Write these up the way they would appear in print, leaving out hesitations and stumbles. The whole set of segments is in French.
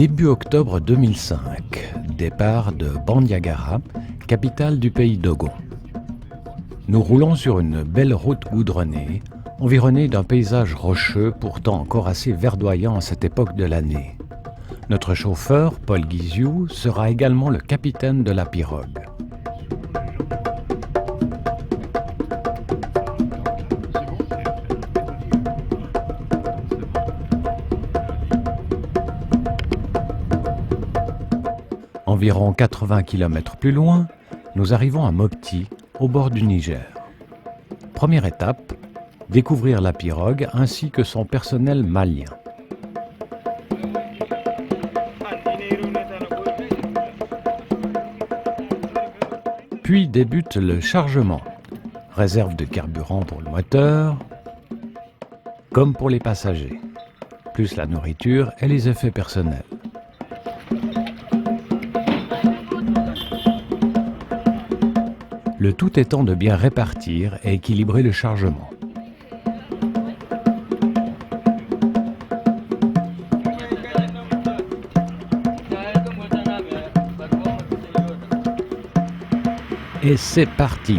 Début octobre 2005, départ de Bandiagara, capitale du pays Dogon. Nous roulons sur une belle route goudronnée, environnée d'un paysage rocheux pourtant encore assez verdoyant à cette époque de l'année. Notre chauffeur, Paul Guiziou, sera également le capitaine de la pirogue. Environ 80 km plus loin, nous arrivons à Mopti, au bord du Niger. Première étape, découvrir la pirogue ainsi que son personnel malien. Puis débute le chargement. Réserve de carburant pour le moteur, comme pour les passagers, plus la nourriture et les effets personnels. Le tout étant de bien répartir et équilibrer le chargement. Et c'est parti!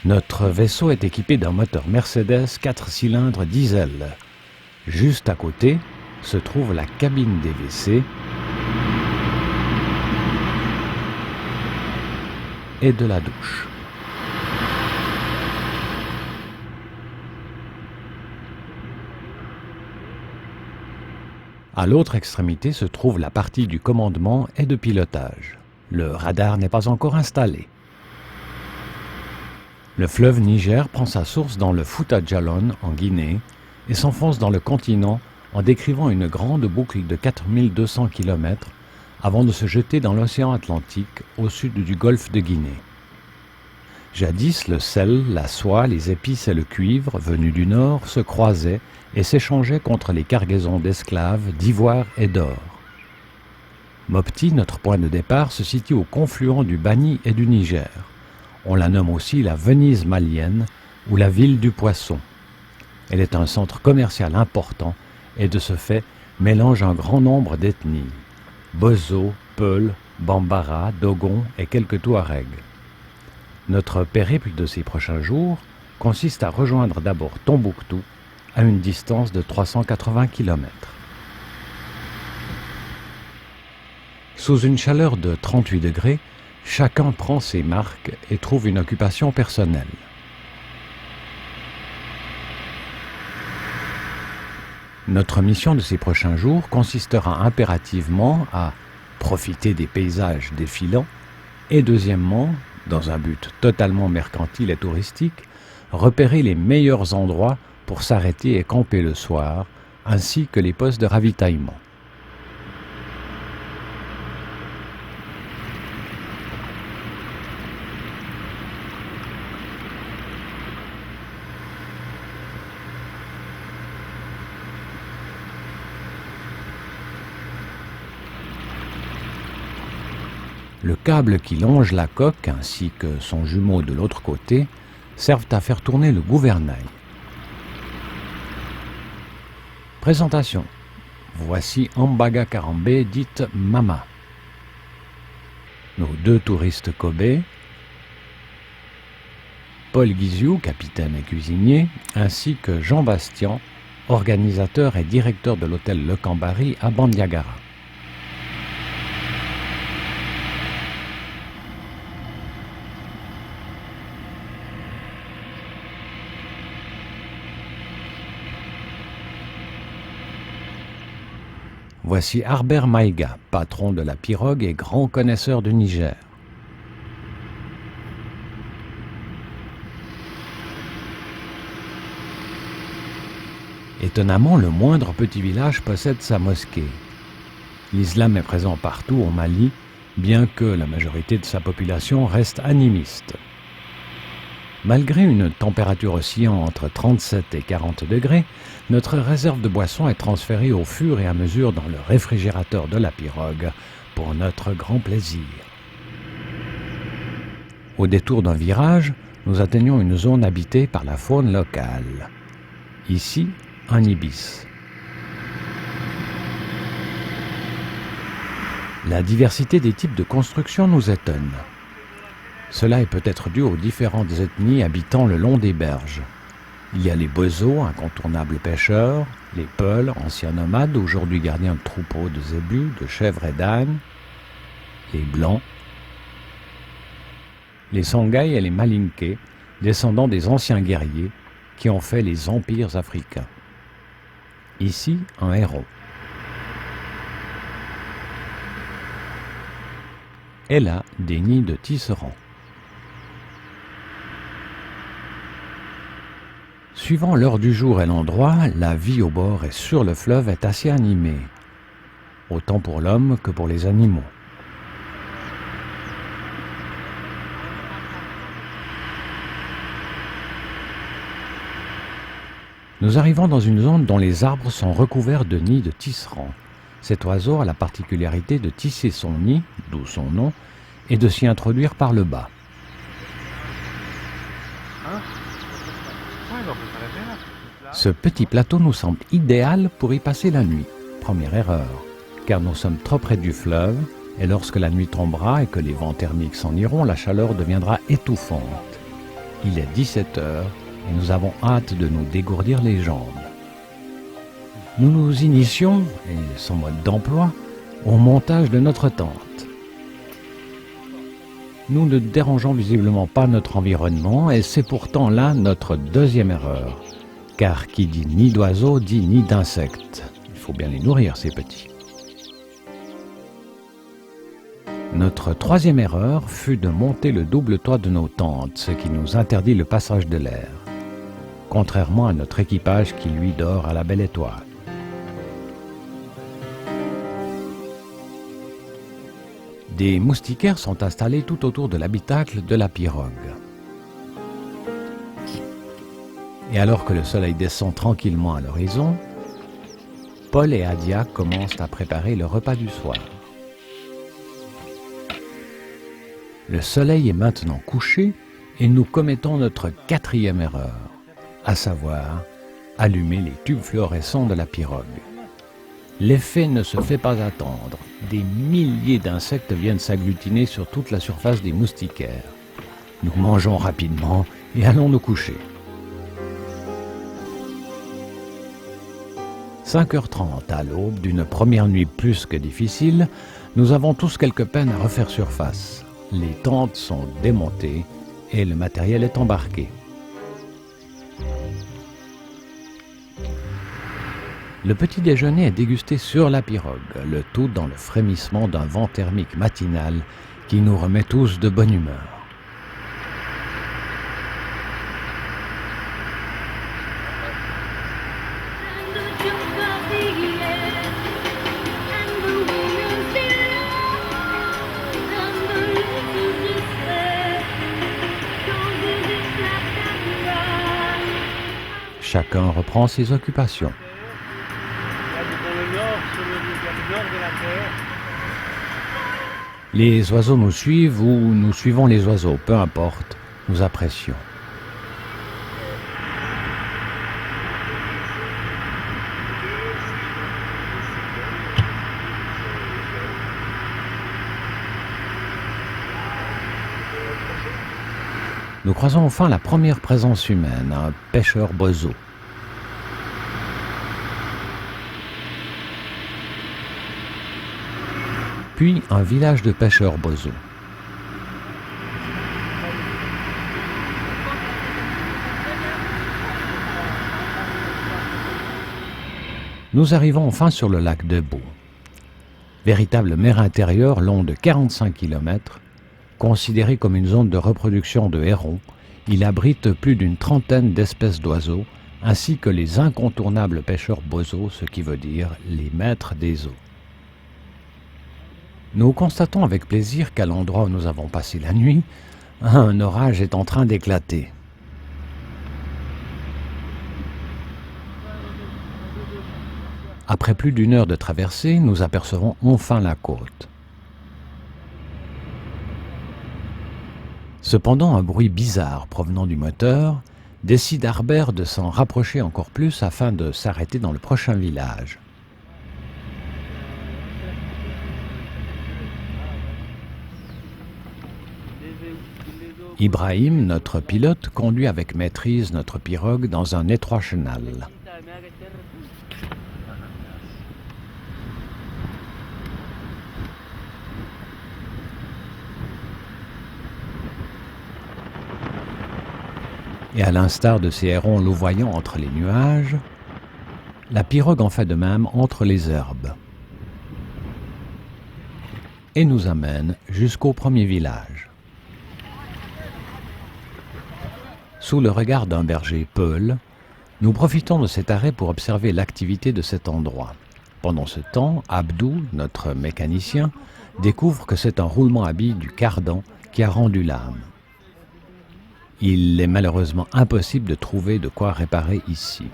Notre vaisseau est équipé d'un moteur Mercedes 4 cylindres diesel. Juste à côté se trouve la cabine des WC et de la douche. À l'autre extrémité se trouve la partie du commandement et de pilotage. Le radar n'est pas encore installé. Le fleuve Niger prend sa source dans le Fouta Djallon en Guinée et s'enfonce dans le continent en décrivant une grande boucle de 4200 km avant de se jeter dans l'océan Atlantique au sud du golfe de Guinée. Jadis, le sel, la soie, les épices et le cuivre, venus du nord, se croisaient et s'échangeaient contre les cargaisons d'esclaves, d'ivoire et d'or. Mopti, notre point de départ, se situe au confluent du Bani et du Niger. On la nomme aussi la Venise malienne ou la ville du poisson. Elle est un centre commercial important et de ce fait mélange un grand nombre d'ethnies. Bozo, Peul, Bambara, Dogon et quelques Touaregs. Notre périple de ces prochains jours consiste à rejoindre d'abord Tombouctou à une distance de 380 km. Sous une chaleur de 38 degrés, chacun prend ses marques et trouve une occupation personnelle. Notre mission de ces prochains jours consistera impérativement à profiter des paysages défilants et deuxièmement, dans un but totalement mercantile et touristique, repérer les meilleurs endroits pour s'arrêter et camper le soir, ainsi que les postes de ravitaillement. Le câble qui longe la coque ainsi que son jumeau de l'autre côté servent à faire tourner le gouvernail. Présentation. Voici Ambaga Karambé, dite Mama. Nos deux touristes Kobe, Paul Guiziou, capitaine et cuisinier, ainsi que Jean Bastian, organisateur et directeur de l'hôtel Le Cambari à Bandiagara. Voici Harbert Maïga, patron de la pirogue et grand connaisseur du Niger. Étonnamment, le moindre petit village possède sa mosquée. L'islam est présent partout au Mali, bien que la majorité de sa population reste animiste. Malgré une température oscillant entre 37 et 40 degrés, notre réserve de boissons est transférée au fur et à mesure dans le réfrigérateur de la pirogue pour notre grand plaisir. Au détour d'un virage, nous atteignons une zone habitée par la faune locale. Ici, un ibis. La diversité des types de construction nous étonne. Cela est peut-être dû aux différentes ethnies habitant le long des berges. Il y a les Bozos, incontournables pêcheurs, les Peuls, anciens nomades, aujourd'hui gardiens de troupeaux de zébus, de chèvres et d'ânes, les Blancs, les Songhai et les Malinké, descendants des anciens guerriers qui ont fait les empires africains. Ici, un héros. Et là, des nids de tisserands. Suivant l'heure du jour et l'endroit, la vie au bord et sur le fleuve est assez animée, autant pour l'homme que pour les animaux. Nous arrivons dans une zone dont les arbres sont recouverts de nids de tisserands. Cet oiseau a la particularité de tisser son nid, d'où son nom, et de s'y introduire par le bas. Ce petit plateau nous semble idéal pour y passer la nuit. Première erreur, car nous sommes trop près du fleuve, et lorsque la nuit tombera et que les vents thermiques s'en iront, la chaleur deviendra étouffante. Il est 17 heures et nous avons hâte de nous dégourdir les jambes. Nous nous initions, et sans mode d'emploi, au montage de notre tente. Nous ne dérangeons visiblement pas notre environnement et c'est pourtant là notre deuxième erreur. Car qui dit nid d'oiseaux dit nid d'insectes. Il faut bien les nourrir, ces petits. Notre troisième erreur fut de monter le double toit de nos tentes, ce qui nous interdit le passage de l'air. Contrairement à notre équipage qui lui dort à la belle étoile. Des moustiquaires sont installés tout autour de l'habitacle de la pirogue. Et alors que le soleil descend tranquillement à l'horizon, Paul et Adia commencent à préparer le repas du soir. Le soleil est maintenant couché et nous commettons notre quatrième erreur, à savoir allumer les tubes fluorescents de la pirogue. L'effet ne se fait pas attendre. Des milliers d'insectes viennent s'agglutiner sur toute la surface des moustiquaires. Nous mangeons rapidement et allons nous coucher. 5h30 à l'aube d'une première nuit plus que difficile, nous avons tous quelques peines à refaire surface. Les tentes sont démontées et le matériel est embarqué. Le petit déjeuner est dégusté sur la pirogue, le tout dans le frémissement d'un vent thermique matinal qui nous remet tous de bonne humeur. Chacun reprend ses occupations. Les oiseaux nous suivent ou nous suivons les oiseaux, peu importe, nous apprécions. Nous croisons enfin la première présence humaine, un pêcheur bozo. Puis un village de pêcheurs bozo. Nous arrivons enfin sur le lac de Bou. Véritable mer intérieure long de 45 km, considéré comme une zone de reproduction de hérons, il abrite plus d'une trentaine d'espèces d'oiseaux, ainsi que les incontournables pêcheurs bozo, ce qui veut dire les maîtres des eaux. Nous constatons avec plaisir qu'à l'endroit où nous avons passé la nuit, un orage est en train d'éclater. Après plus d'une heure de traversée, nous apercevons enfin la côte. Cependant, un bruit bizarre provenant du moteur décide Harbert de s'en rapprocher encore plus afin de s'arrêter dans le prochain village. Ibrahim, notre pilote, conduit avec maîtrise notre pirogue dans un étroit chenal. Et à l'instar de ces hérons louvoyants entre les nuages, la pirogue en fait de même entre les herbes et nous amène jusqu'au premier village. Sous le regard d'un berger Peul, nous profitons de cet arrêt pour observer l'activité de cet endroit. Pendant ce temps, Abdou, notre mécanicien, découvre que c'est un roulement à billes du cardan qui a rendu l'âme. Il est malheureusement impossible de trouver de quoi réparer ici.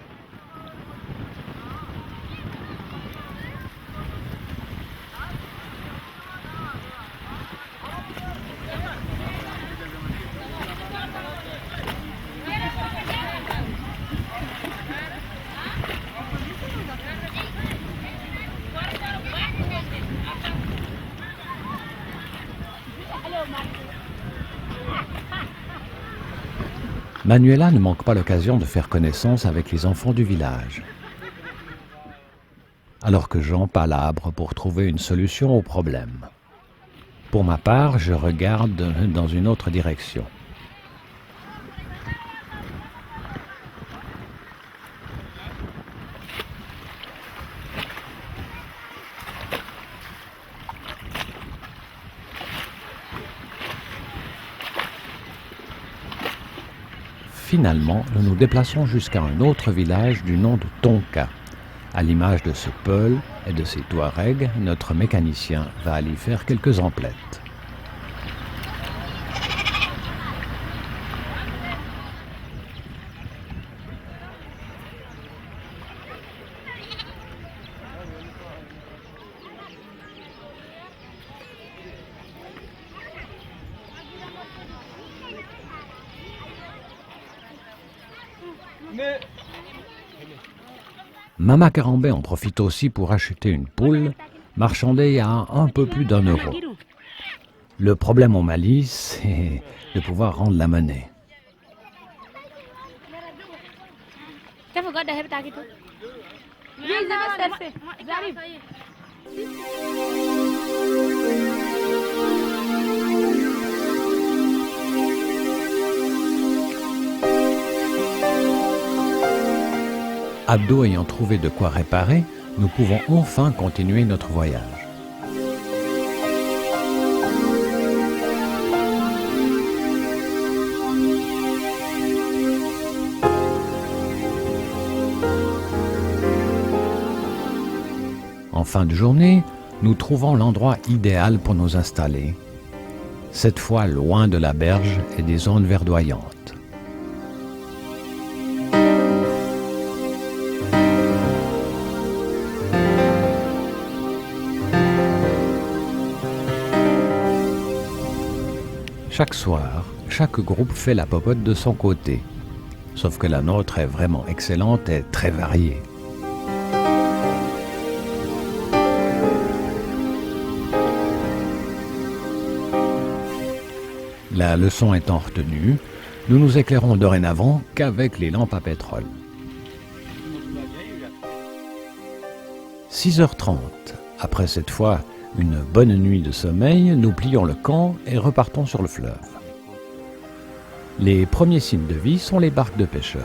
Manuela ne manque pas l'occasion de faire connaissance avec les enfants du village, alors que Jean palabre pour trouver une solution au problème. Pour ma part, je regarde dans une autre direction. Finalement, nous nous déplaçons jusqu'à un autre village du nom de Tonka. À l'image de ce Peul et de ses Touaregs, notre mécanicien va aller faire quelques emplettes. Mama Karambé en profite aussi pour acheter une poule, marchandée à un peu plus d'1 euro. Le problème au Mali, c'est de pouvoir rendre la monnaie. Abdou ayant trouvé de quoi réparer, nous pouvons enfin continuer notre voyage. En fin de journée, nous trouvons l'endroit idéal pour nous installer, cette fois loin de la berge et des zones verdoyantes. Chaque soir, chaque groupe fait la popote de son côté, sauf que la nôtre est vraiment excellente et très variée. La leçon étant retenue, nous nous éclairons dorénavant qu'avec les lampes à pétrole. 6h30, après cette fois une bonne nuit de sommeil, nous plions le camp et repartons sur le fleuve. Les premiers signes de vie sont les barques de pêcheurs.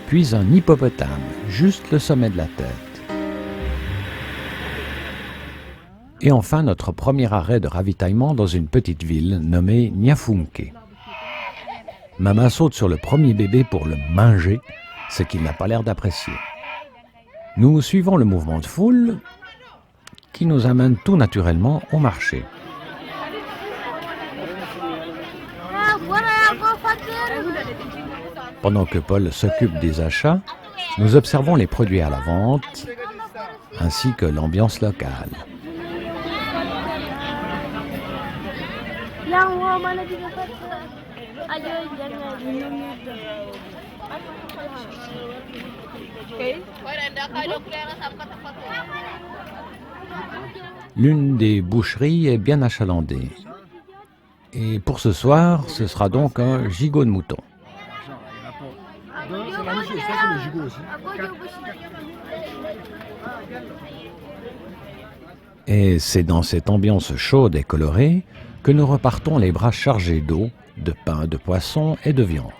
Puis un hippopotame, juste le sommet de la tête. Et enfin notre premier arrêt de ravitaillement dans une petite ville nommée Niafunke. Mama saute sur le premier bébé pour le manger, ce qu'il n'a pas l'air d'apprécier. Nous suivons le mouvement de foule qui nous amène tout naturellement au marché. Pendant que Paul s'occupe des achats, nous observons les produits à la vente ainsi que l'ambiance locale. L'une des boucheries est bien achalandée. Et pour ce soir, ce sera donc un gigot de mouton. Et c'est dans cette ambiance chaude et colorée que nous repartons les bras chargés d'eau, de pain, de poisson et de viande.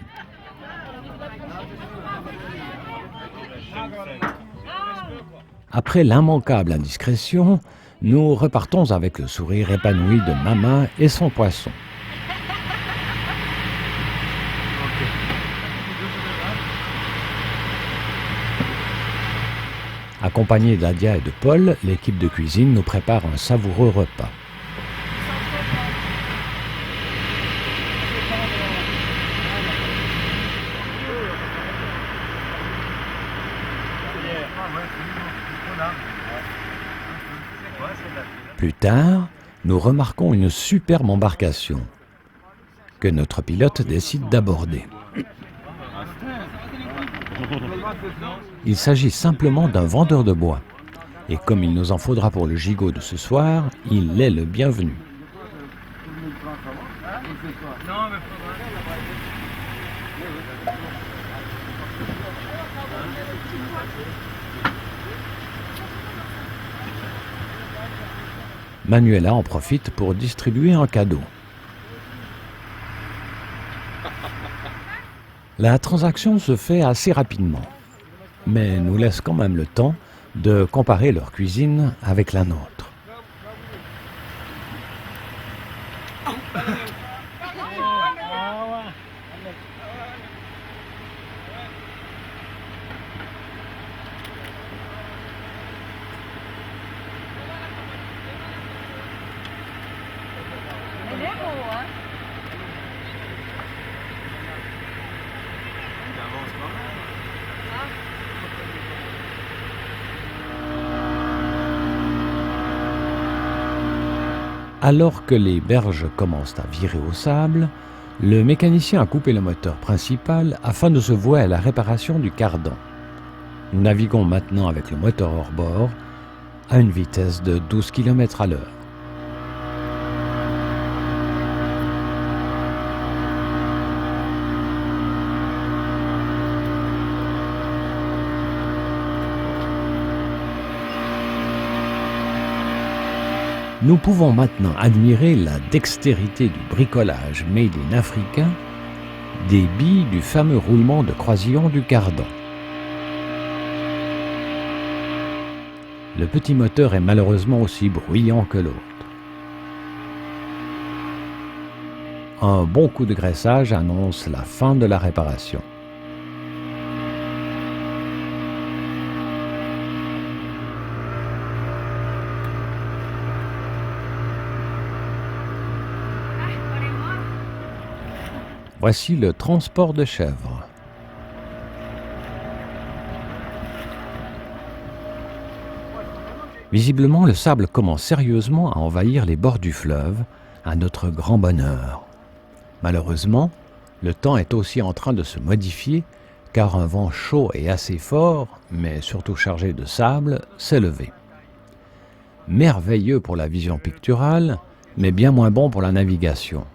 Après l'immanquable indiscrétion, nous repartons avec le sourire épanoui de Mama et son poisson. Accompagnés d'Adia et de Paul, l'équipe de cuisine nous prépare un savoureux repas. Plus tard, nous remarquons une superbe embarcation que notre pilote décide d'aborder. Il s'agit simplement d'un vendeur de bois. Et comme il nous en faudra pour le gigot de ce soir, il est le bienvenu. Manuela en profite pour distribuer un cadeau. La transaction se fait assez rapidement, mais nous laisse quand même le temps de comparer leur cuisine avec la nôtre. Alors que les berges commencent à virer au sable, le mécanicien a coupé le moteur principal afin de se vouer à la réparation du cardan. Nous naviguons maintenant avec le moteur hors bord à une vitesse de 12 km à l'heure. Nous pouvons maintenant admirer la dextérité du bricolage made in Africa des billes du fameux roulement de croisillon du cardan. Le petit moteur est malheureusement aussi bruyant que l'autre. Un bon coup de graissage annonce la fin de la réparation. Voici le transport de chèvres. Visiblement, le sable commence sérieusement à envahir les bords du fleuve, à notre grand bonheur. Malheureusement, le temps est aussi en train de se modifier, car un vent chaud et assez fort, mais surtout chargé de sable, s'est levé. Merveilleux pour la vision picturale, mais bien moins bon pour la navigation.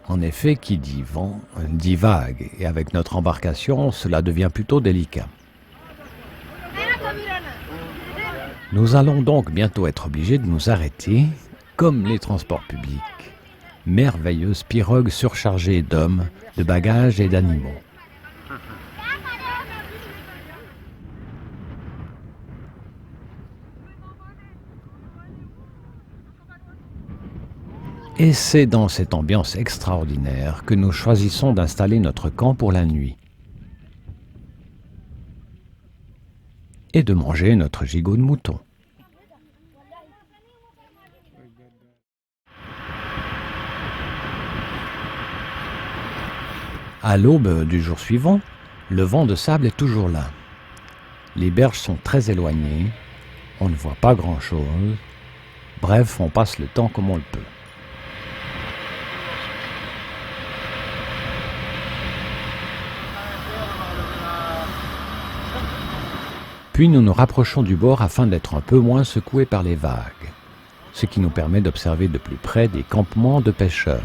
En effet, qui dit vent, dit vague, et avec notre embarcation, cela devient plutôt délicat. Nous allons donc bientôt être obligés de nous arrêter, comme les transports publics. Merveilleuse pirogue surchargée d'hommes, de bagages et d'animaux. Et c'est dans cette ambiance extraordinaire que nous choisissons d'installer notre camp pour la nuit. Et de manger notre gigot de mouton. À l'aube du jour suivant, le vent de sable est toujours là. Les berges sont très éloignées. on ne voit pas grand-chose. Bref, on passe le temps comme on le peut. Puis nous nous rapprochons du bord afin d'être un peu moins secoués par les vagues, ce qui nous permet d'observer de plus près des campements de pêcheurs.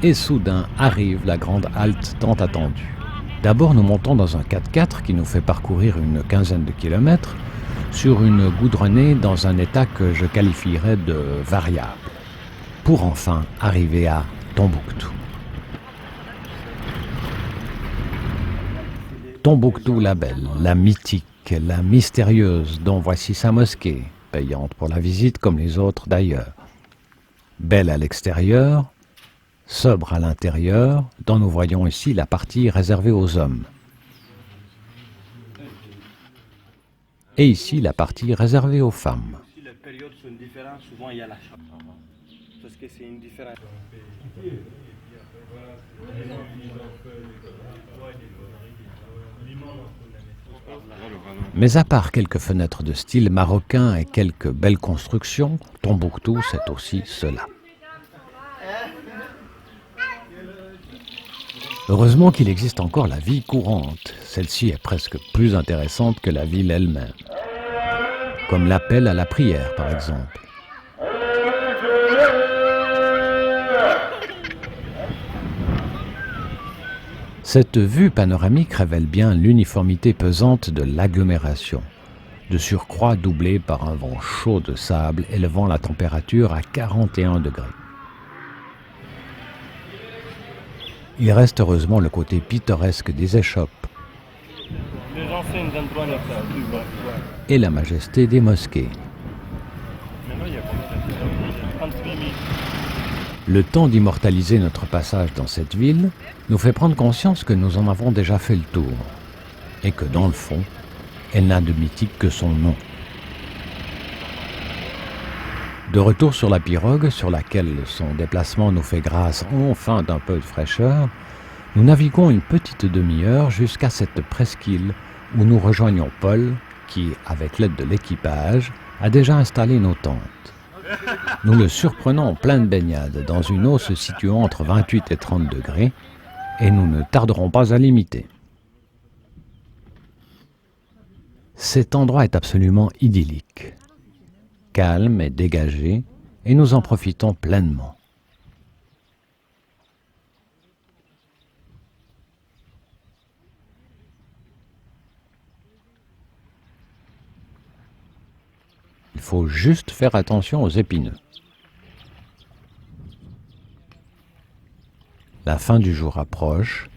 Et soudain arrive la grande halte tant attendue. D'abord, nous montons dans un 4x4 qui nous fait parcourir une quinzaine de kilomètres sur une goudronnée dans un état que je qualifierais de variable, pour enfin arriver à Tombouctou. Tombouctou la belle, la mythique, la mystérieuse, dont voici sa mosquée, payante pour la visite comme les autres d'ailleurs. Belle à l'extérieur, sobre à l'intérieur, dont nous voyons ici la partie réservée aux hommes. Et ici la partie réservée aux femmes. Si les périodes sont différentes, souvent il y a la chambre. Parce que c'est une différence. Mais à part quelques fenêtres de style marocain et quelques belles constructions, Tombouctou, c'est aussi cela. Heureusement qu'il existe encore la vie courante. Celle-ci est presque plus intéressante que la ville elle-même. Comme l'appel à la prière, par exemple. Cette vue panoramique révèle bien l'uniformité pesante de l'agglomération, de surcroît doublée par un vent chaud de sable élevant la température à 41 degrés. Il reste heureusement le côté pittoresque des échoppes et la majesté des mosquées. Le temps d'immortaliser notre passage dans cette ville nous fait prendre conscience que nous en avons déjà fait le tour et que dans le fond, elle n'a de mythique que son nom. De retour sur la pirogue, sur laquelle son déplacement nous fait grâce enfin d'un peu de fraîcheur, nous naviguons une petite demi-heure jusqu'à cette presqu'île où nous rejoignons Paul qui, avec l'aide de l'équipage, a déjà installé nos tentes. Nous le surprenons en pleine baignade, dans une eau se situant entre 28 et 30 degrés, et nous ne tarderons pas à l'imiter. Cet endroit est absolument idyllique, calme et dégagé, et nous en profitons pleinement. Il faut juste faire attention aux épineux. La fin du jour approche,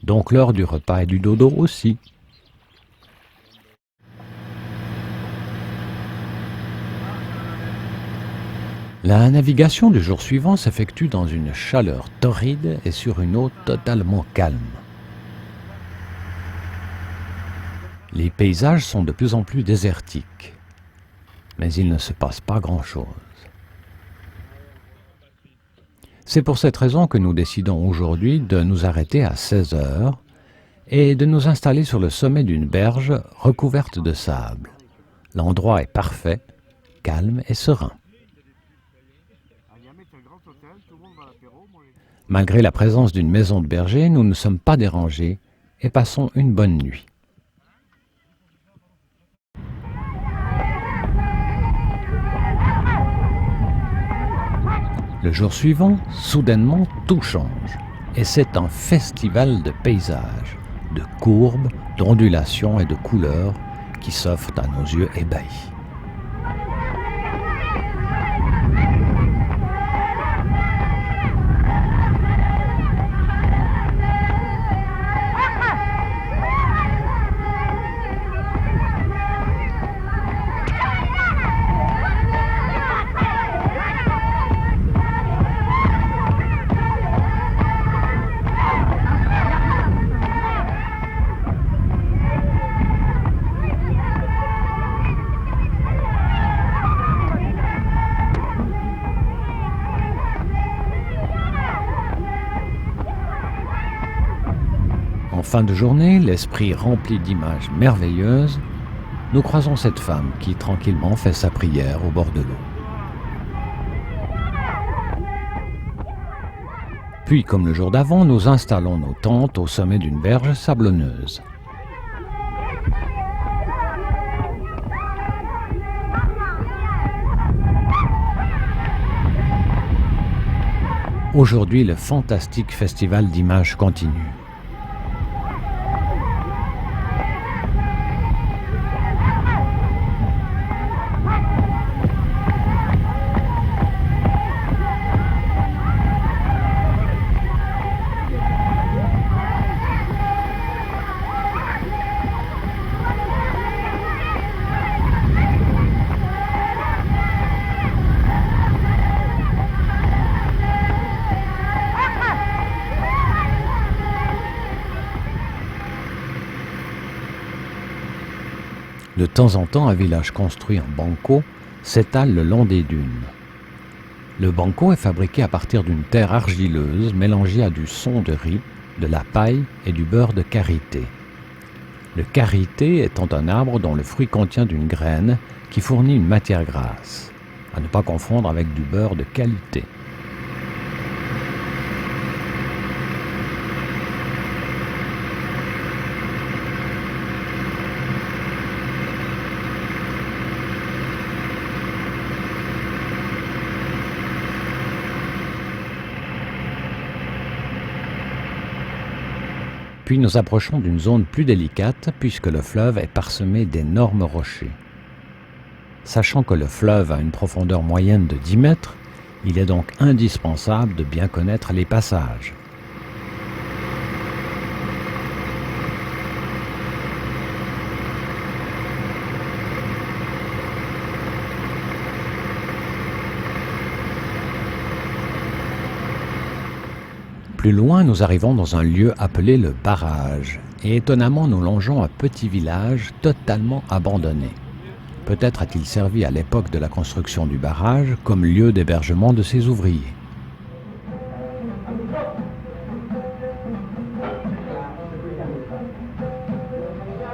donc l'heure du repas et du dodo aussi. La navigation du jour suivant s'effectue dans une chaleur torride et sur une eau totalement calme. Les paysages sont de plus en plus désertiques, mais il ne se passe pas grand-chose. C'est pour cette raison que nous décidons aujourd'hui de nous arrêter à 16 heures et de nous installer sur le sommet d'une berge recouverte de sable. L'endroit est parfait, calme et serein. Malgré la présence d'une maison de berger, nous ne sommes pas dérangés et passons une bonne nuit. Le jour suivant, soudainement, tout change. Et c'est un festival de paysages, de courbes, d'ondulations et de couleurs qui s'offrent à nos yeux ébahis. En fin de journée, l'esprit rempli d'images merveilleuses, nous croisons cette femme qui tranquillement fait sa prière au bord de l'eau. Puis, comme le jour d'avant, nous installons nos tentes au sommet d'une berge sablonneuse. Aujourd'hui, le fantastique festival d'images continue. De temps en temps, un village construit en banco s'étale le long des dunes. Le banco est fabriqué à partir d'une terre argileuse mélangée à du son de riz, de la paille et du beurre de karité. Le karité étant un arbre dont le fruit contient une graine qui fournit une matière grasse, à ne pas confondre avec du beurre de qualité. Puis nous approchons d'une zone plus délicate puisque le fleuve est parsemé d'énormes rochers. Sachant que le fleuve a une profondeur moyenne de 10 mètres, il est donc indispensable de bien connaître les passages. Plus loin, nous arrivons dans un lieu appelé le barrage, et étonnamment nous longeons un petit village totalement abandonné. Peut-être a-t-il servi à l'époque de la construction du barrage comme lieu d'hébergement de ses ouvriers.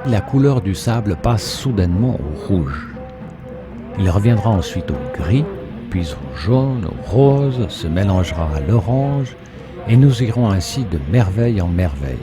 La couleur du sable passe soudainement au rouge. Il reviendra ensuite au gris, puis au jaune, au rose, se mélangera à l'orange, et nous irons ainsi de merveille en merveille.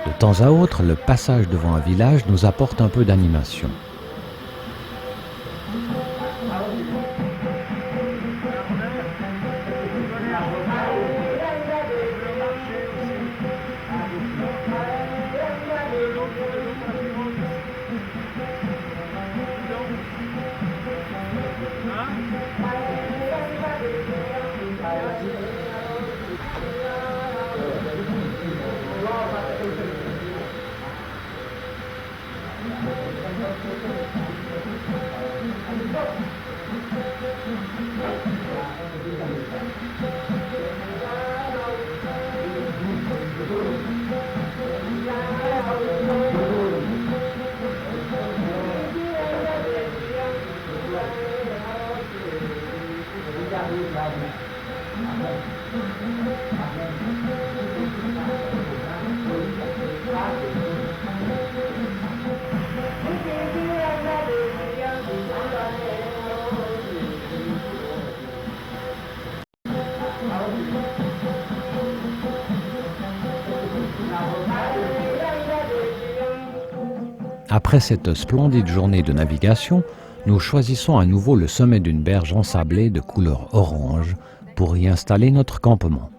De temps à autre, le passage devant un village nous apporte un peu d'animation. Après cette splendide journée de navigation, nous choisissons à nouveau le sommet d'une berge ensablée de couleur orange pour y installer notre campement.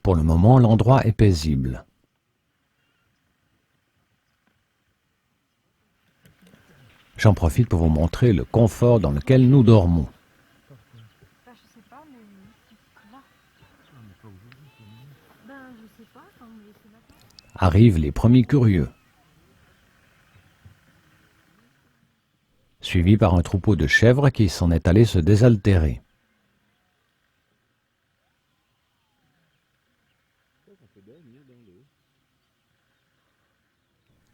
Pour le moment, l'endroit est paisible. J'en profite pour vous montrer le confort dans lequel nous dormons. Arrivent les premiers curieux, suivis par un troupeau de chèvres qui s'en est allé se désaltérer.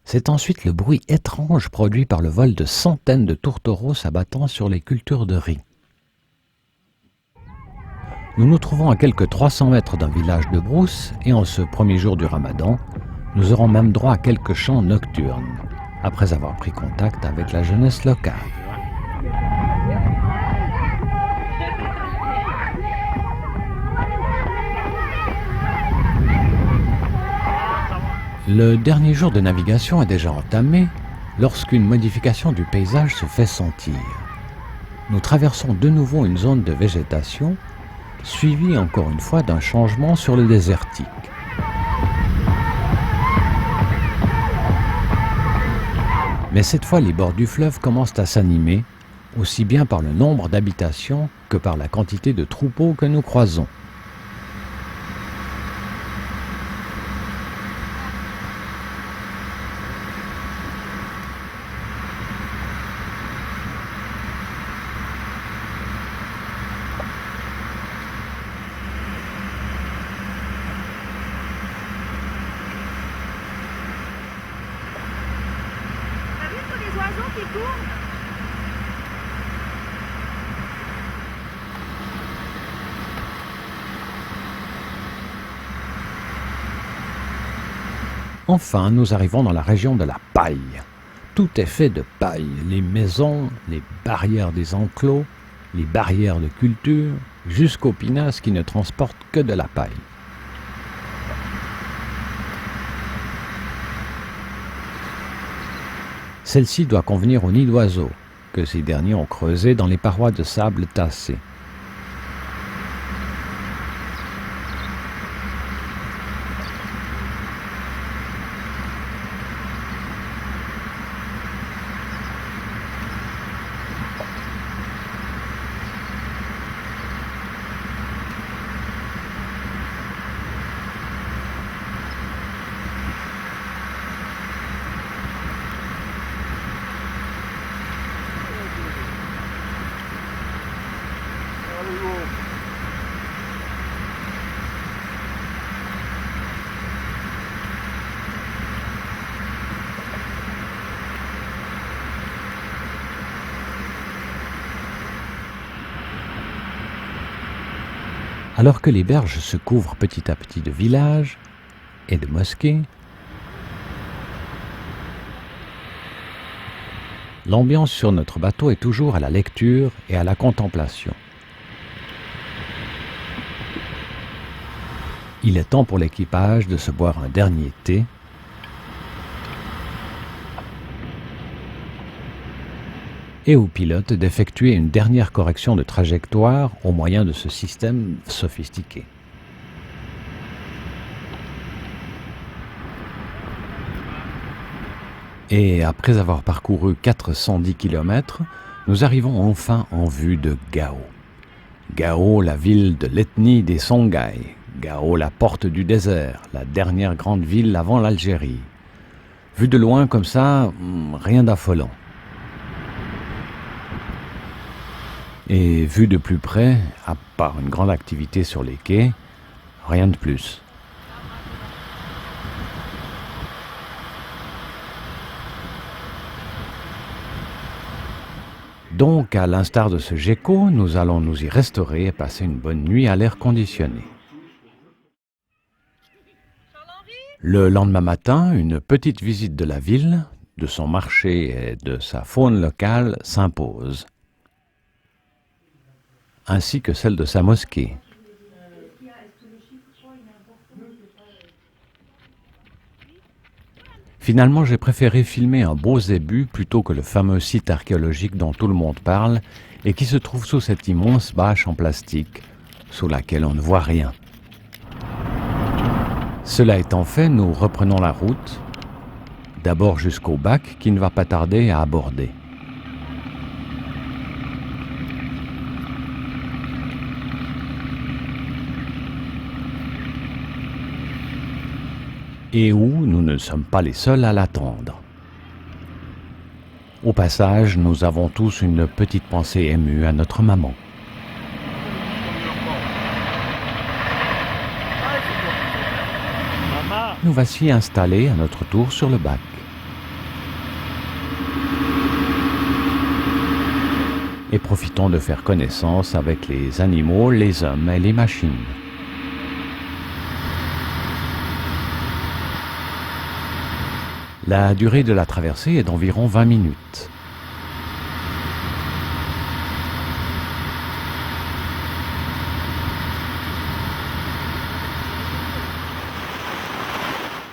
C'est ensuite le bruit étrange produit par le vol de centaines de tourtereaux s'abattant sur les cultures de riz. Nous nous trouvons à quelques 300 mètres d'un village de brousse et en ce premier jour du Ramadan, nous aurons même droit à quelques chants nocturnes, après avoir pris contact avec la jeunesse locale. Le dernier jour de navigation est déjà entamé lorsqu'une modification du paysage se fait sentir. Nous traversons de nouveau une zone de végétation, suivie encore une fois d'un changement sur le désertique. Mais cette fois, les bords du fleuve commencent à s'animer, aussi bien par le nombre d'habitations que par la quantité de troupeaux que nous croisons. Qui tourne. Enfin, nous arrivons dans la région de la paille. Tout est fait de paille, les maisons, les barrières des enclos, les barrières de culture, jusqu'aux pinasses qui ne transportent que de la paille. Celle-ci doit convenir aux nids d'oiseaux, que ces derniers ont creusés dans les parois de sable tassé. Alors que les berges se couvrent petit à petit de villages et de mosquées, l'ambiance sur notre bateau est toujours à la lecture et à la contemplation. Il est temps pour l'équipage de se boire un dernier thé et au pilote d'effectuer une dernière correction de trajectoire au moyen de ce système sophistiqué. Et après avoir parcouru 410 km, nous arrivons enfin en vue de Gao. Gao, la ville de l'ethnie des Songhai. Gao, la porte du désert, la dernière grande ville avant l'Algérie. Vu de loin comme ça, rien d'affolant. Et vu de plus près, à part une grande activité sur les quais, rien de plus. Donc, à l'instar de ce gecko, nous allons nous y restaurer et passer une bonne nuit à l'air conditionné. Le lendemain matin, une petite visite de la ville, de son marché et de sa faune locale s'impose, ainsi que celle de sa mosquée. Finalement, j'ai préféré filmer un beau zébu plutôt que le fameux site archéologique dont tout le monde parle et qui se trouve sous cette immense bâche en plastique, sous laquelle on ne voit rien. Cela étant fait, nous reprenons la route, d'abord jusqu'au bac qui ne va pas tarder à aborder. Et où nous ne sommes pas les seuls à l'attendre. Au passage, nous avons tous une petite pensée émue à notre maman. Nous voici installés à notre tour sur le bac. Et profitons de faire connaissance avec les animaux, les hommes et les machines. La durée de la traversée est d'environ 20 minutes.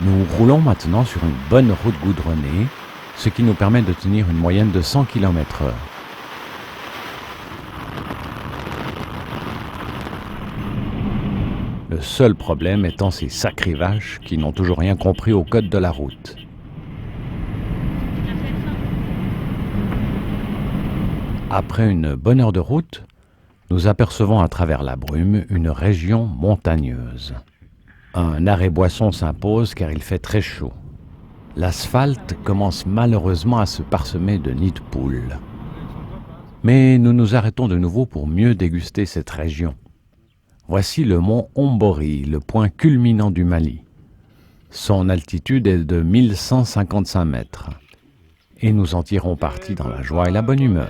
Nous roulons maintenant sur une bonne route goudronnée, ce qui nous permet de tenir une moyenne de 100 km/h. Le seul problème étant ces sacrées vaches qui n'ont toujours rien compris au code de la route. Après une bonne heure de route, nous apercevons à travers la brume une région montagneuse. Un arrêt boisson s'impose car il fait très chaud. L'asphalte commence malheureusement à se parsemer de nids de poules. Mais nous nous arrêtons de nouveau pour mieux déguster cette région. Voici le mont Ombori, le point culminant du Mali. Son altitude est de 1155 mètres. Et nous en tirons parti dans la joie et la bonne humeur.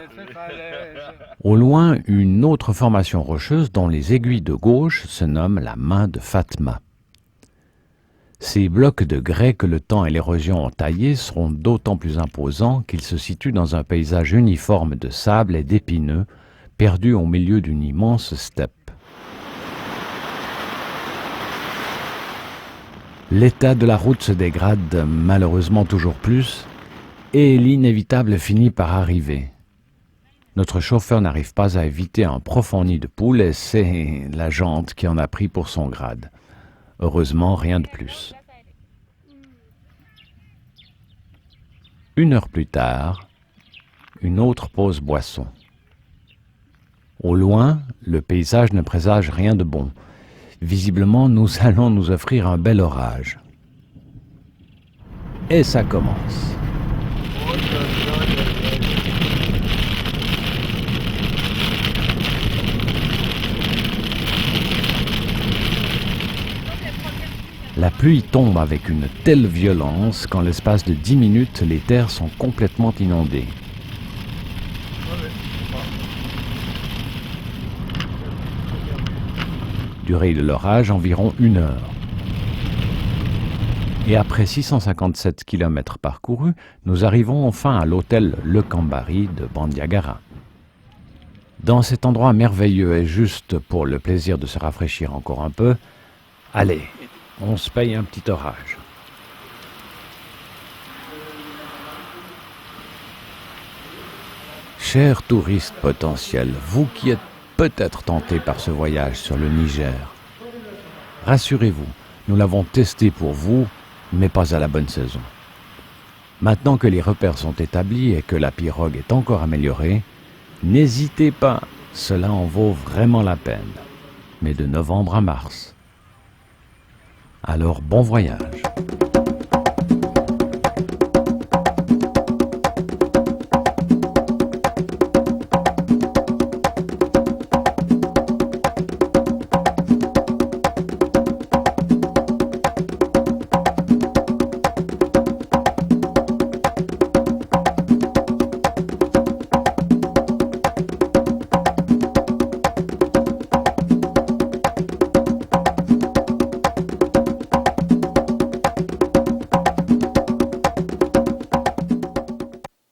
Au loin, une autre formation rocheuse dont les aiguilles de gauche se nomment la main de Fatma. Ces blocs de grès que le temps et l'érosion ont taillés seront d'autant plus imposants qu'ils se situent dans un paysage uniforme de sable et d'épineux, perdu au milieu d'une immense steppe. L'état de la route se dégrade malheureusement toujours plus, et l'inévitable finit par arriver. Notre chauffeur n'arrive pas à éviter un profond nid de poules et c'est la jante qui en a pris pour son grade. Heureusement, rien de plus. 1 heure plus tard, une autre pause boisson. Au loin, le paysage ne présage rien de bon. Visiblement, nous allons nous offrir un bel orage. Et ça commence. La pluie tombe avec une telle violence qu'en l'espace de 10 minutes, les terres sont complètement inondées. Durée de l'orage, environ 1 heure. Et après 657 km parcourus, nous arrivons enfin à l'hôtel Le Kambari de Bandiagara. Dans cet endroit merveilleux et juste pour le plaisir de se rafraîchir encore un peu, allez, on se paye un petit orage. Chers touristes potentiels, vous qui êtes peut-être tentés par ce voyage sur le Niger, rassurez-vous, nous l'avons testé pour vous, mais pas à la bonne saison. Maintenant que les repères sont établis et que la pirogue est encore améliorée, n'hésitez pas, cela en vaut vraiment la peine. Mais de novembre à mars. Alors bon voyage.